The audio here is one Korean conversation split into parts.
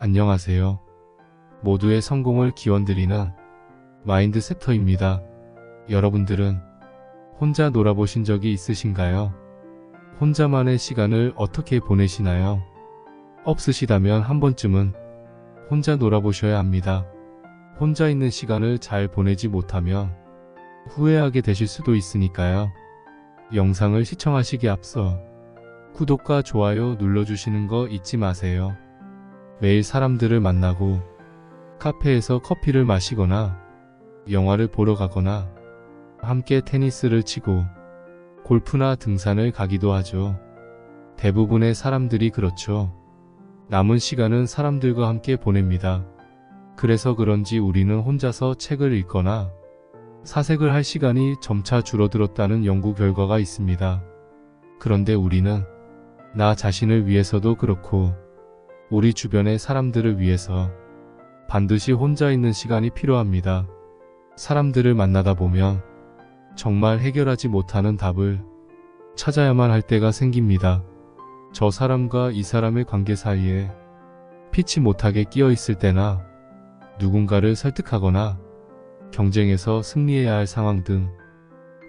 안녕하세요. 모두의 성공을 기원드리는 마인드세터입니다. 여러분들은 혼자 놀아보신 적이 있으신가요? 혼자만의 시간을 어떻게 보내시나요? 없으시다면 한 번쯤은 혼자 놀아보셔야 합니다. 혼자 있는 시간을 잘 보내지 못하면 후회하게 되실 수도 있으니까요. 영상을 시청하시기 앞서 구독과 좋아요 눌러주시는 거 잊지 마세요. 매일 사람들을 만나고 카페에서 커피를 마시거나 영화를 보러 가거나 함께 테니스를 치고 골프나 등산을 가기도 하죠. 대부분의 사람들이 그렇죠. 남은 시간은 사람들과 함께 보냅니다. 그래서 그런지 우리는 혼자서 책을 읽거나 사색을 할 시간이 점차 줄어들었다는 연구 결과가 있습니다. 그런데 우리는 나 자신을 위해서도 그렇고 우리 주변의 사람들을 위해서 반드시 혼자 있는 시간이 필요합니다. 사람들을 만나다 보면 정말 해결하지 못하는 답을 찾아야만 할 때가 생깁니다. 저 사람과 이 사람의 관계 사이에 피치 못하게 끼어 있을 때나 누군가를 설득하거나 경쟁에서 승리해야 할 상황 등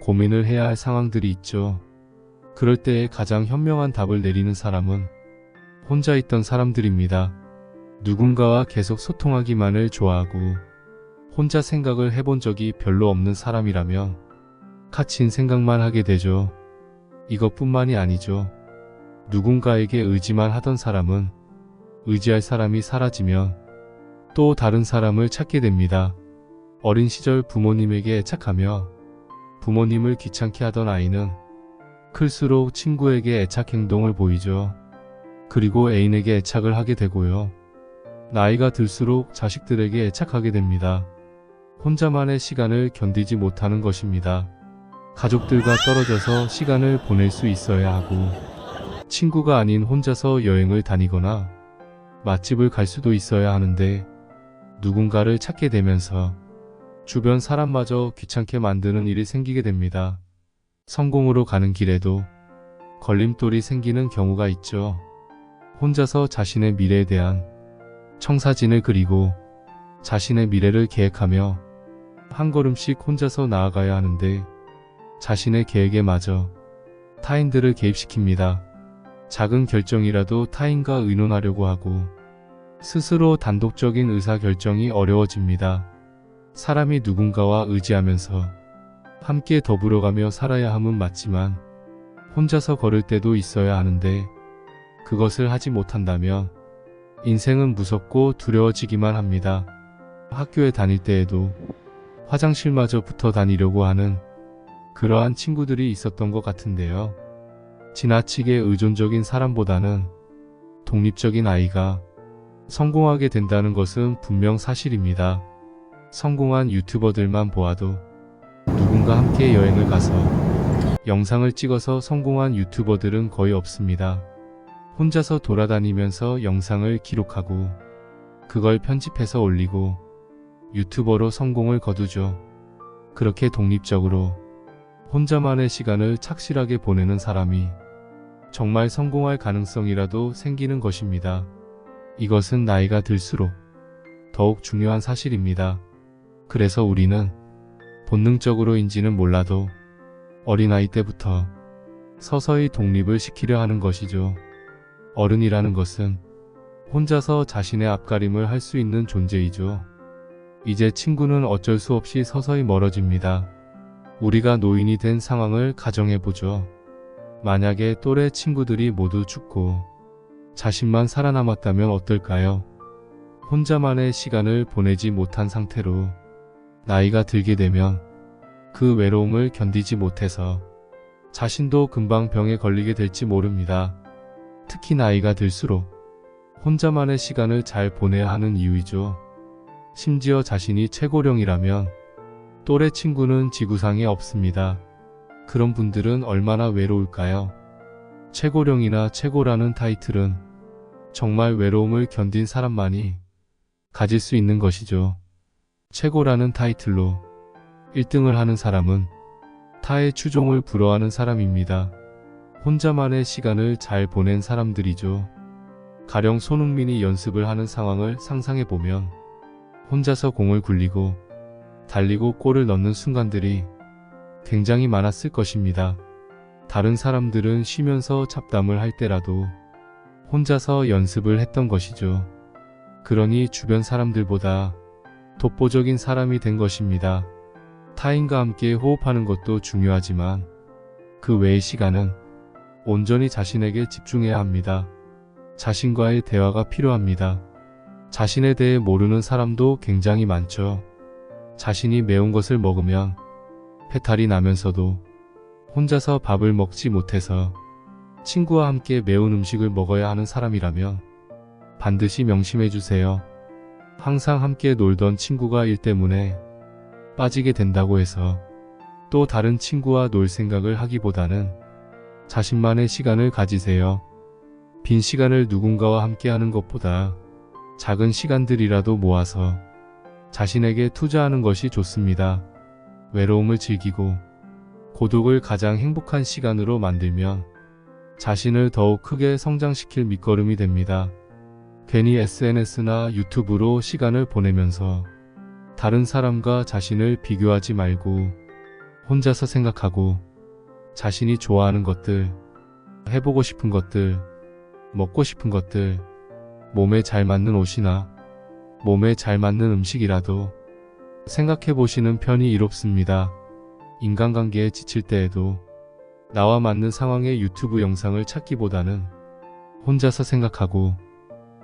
고민을 해야 할 상황들이 있죠. 그럴 때에 가장 현명한 답을 내리는 사람은 혼자 있던 사람들입니다. 누군가와 계속 소통하기만을 좋아하고 혼자 생각을 해본 적이 별로 없는 사람이라면 카친 생각만 하게 되죠. 이것뿐만이 아니죠. 누군가에게 의지만 하던 사람은 의지할 사람이 사라지면 또 다른 사람을 찾게 됩니다. 어린 시절 부모님에게 애착하며 부모님을 귀찮게 하던 아이는 클수록 친구에게 애착 행동을 보이죠. 그리고 애인에게 애착을 하게 되고요. 나이가 들수록 자식들에게 애착하게 됩니다. 혼자만의 시간을 견디지 못하는 것입니다. 가족들과 떨어져서 시간을 보낼 수 있어야 하고 친구가 아닌 혼자서 여행을 다니거나 맛집을 갈 수도 있어야 하는데 누군가를 찾게 되면서 주변 사람마저 귀찮게 만드는 일이 생기게 됩니다. 성공으로 가는 길에도 걸림돌이 생기는 경우가 있죠. 혼자서 자신의 미래에 대한 청사진을 그리고 자신의 미래를 계획하며 한 걸음씩 혼자서 나아가야 하는데 자신의 계획에 마저 타인들을 개입시킵니다. 작은 결정이라도 타인과 의논하려고 하고 스스로 단독적인 의사결정이 어려워집니다. 사람이 누군가와 의지하면서 함께 더불어가며 살아야 함은 맞지만 혼자서 걸을 때도 있어야 하는데 그것을 하지 못한다면 인생은 무섭고 두려워지기만 합니다. 학교에 다닐 때에도 화장실마저 붙어 다니려고 하는 그러한 친구들이 있었던 것 같은데요. 지나치게 의존적인 사람보다는 독립적인 아이가 성공하게 된다는 것은 분명 사실입니다. 성공한 유튜버들만 보아도 누군가 함께 여행을 가서 영상을 찍어서 성공한 유튜버들은 거의 없습니다. 혼자서 돌아다니면서 영상을 기록하고 그걸 편집해서 올리고 유튜버로 성공을 거두죠. 그렇게 독립적으로 혼자만의 시간을 착실하게 보내는 사람이 정말 성공할 가능성이라도 생기는 것입니다. 이것은 나이가 들수록 더욱 중요한 사실입니다. 그래서 우리는 본능적으로인지는 몰라도 어린아이 때부터 서서히 독립을 시키려 하는 것이죠. 어른이라는 것은 혼자서 자신의 앞가림을 할 수 있는 존재이죠. 이제 친구는 어쩔 수 없이 서서히 멀어집니다. 우리가 노인이 된 상황을 가정해보죠. 만약에 또래 친구들이 모두 죽고 자신만 살아남았다면 어떨까요? 혼자만의 시간을 보내지 못한 상태로 나이가 들게 되면 그 외로움을 견디지 못해서 자신도 금방 병에 걸리게 될지 모릅니다. 특히 나이가 들수록 혼자만의 시간을 잘 보내야 하는 이유이죠. 심지어 자신이 최고령이라면 또래 친구는 지구상에 없습니다. 그런 분들은 얼마나 외로울까요? 최고령이나 최고라는 타이틀은 정말 외로움을 견딘 사람만이 가질 수 있는 것이죠. 최고라는 타이틀로 1등을 하는 사람은 타의 추종을 부러워하는 사람입니다. 혼자만의 시간을 잘 보낸 사람들이죠. 가령 손흥민이 연습을 하는 상황을 상상해보면 혼자서 공을 굴리고 달리고 골을 넣는 순간들이 굉장히 많았을 것입니다. 다른 사람들은 쉬면서 잡담을 할 때라도 혼자서 연습을 했던 것이죠. 그러니 주변 사람들보다 독보적인 사람이 된 것입니다. 타인과 함께 호흡하는 것도 중요하지만 그 외의 시간은 온전히 자신에게 집중해야 합니다. 자신과의 대화가 필요합니다. 자신에 대해 모르는 사람도 굉장히 많죠. 자신이 매운 것을 먹으면 배탈이 나면서도 혼자서 밥을 먹지 못해서 친구와 함께 매운 음식을 먹어야 하는 사람이라면 반드시 명심해 주세요. 항상 함께 놀던 친구가 일 때문에 빠지게 된다고 해서 또 다른 친구와 놀 생각을 하기보다는 자신만의 시간을 가지세요. 빈 시간을 누군가와 함께 하는 것보다 작은 시간들이라도 모아서 자신에게 투자하는 것이 좋습니다. 외로움을 즐기고 고독을 가장 행복한 시간으로 만들면 자신을 더욱 크게 성장시킬 밑거름이 됩니다. 괜히 SNS나 유튜브로 시간을 보내면서 다른 사람과 자신을 비교하지 말고 혼자서 생각하고 자신이 좋아하는 것들, 해보고 싶은 것들, 먹고 싶은 것들, 몸에 잘 맞는 옷이나 몸에 잘 맞는 음식이라도 생각해 보시는 편이 이롭습니다. 인간관계에 지칠 때에도 나와 맞는 상황의 유튜브 영상을 찾기보다는 혼자서 생각하고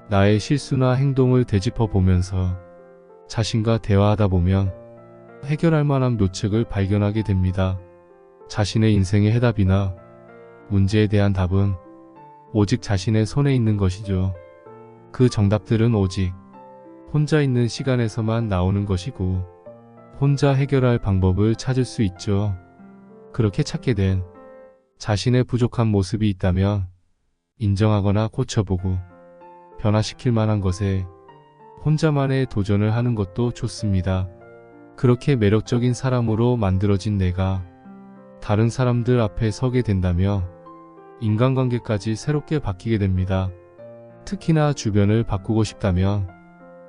나의 실수나 행동을 되짚어 보면서 자신과 대화하다 보면 해결할 만한 묘책을 발견하게 됩니다. 자신의 인생의 해답이나 문제에 대한 답은 오직 자신의 손에 있는 것이죠. 그 정답들은 오직 혼자 있는 시간에서만 나오는 것이고 혼자 해결할 방법을 찾을 수 있죠. 그렇게 찾게 된 자신의 부족한 모습이 있다면 인정하거나 고쳐보고 변화시킬 만한 것에 혼자만의 도전을 하는 것도 좋습니다. 그렇게 매력적인 사람으로 만들어진 내가 다른 사람들 앞에 서게 된다며 인간관계까지 새롭게 바뀌게 됩니다. 특히나 주변을 바꾸고 싶다면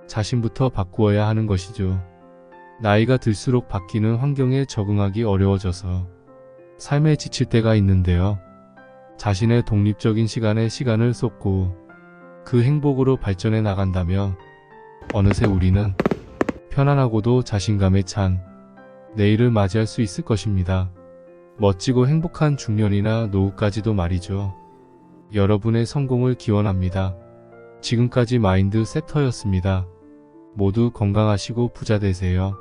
자신부터 바꾸어야 하는 것이죠. 나이가 들수록 바뀌는 환경에 적응하기 어려워져서 삶에 지칠 때가 있는데요. 자신의 독립적인 시간에 시간을 쏟고 그 행복으로 발전해 나간다면 어느새 우리는 편안하고도 자신감에 찬 내일을 맞이할 수 있을 것입니다. 멋지고 행복한 중년이나 노후까지도 말이죠. 여러분의 성공을 기원합니다. 지금까지 마인드 세터였습니다. 모두 건강하시고 부자 되세요.